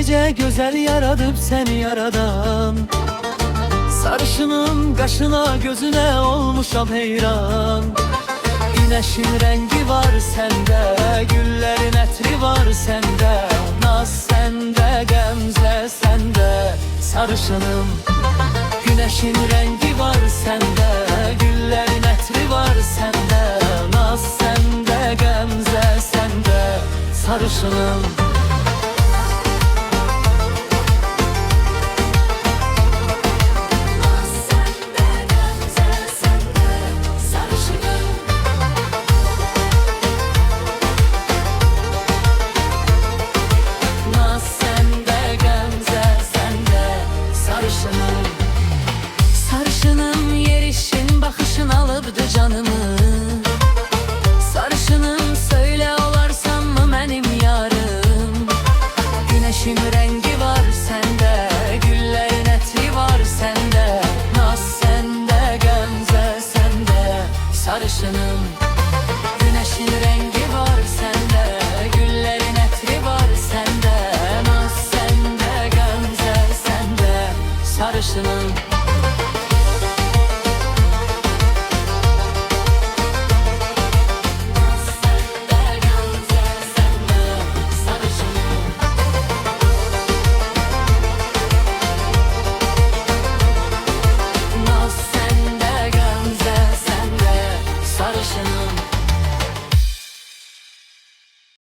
Nece güzel yaradıp seni yaradan, sarışının kaşına gözüne olmuşam heyran. Güneşin rengi var sende, güllerin etri var sende, naz sende, gemze sende, sarışınım. Güneşin rengi var sende, güllerin etri var sende, naz sende, gemze sende, sarışınım. Sarışınım yerişin bakışın alıbdı canımı. Sarışınım söyle olarsam mı benim yarım. Güneşin rengi var sende, güllerin etri var sende, naz sende, gemze sende, sarışınım. Güneşin rengi var sende, güllerin etri var sende, naz sende, gemze sende, sarışınım. Sarışın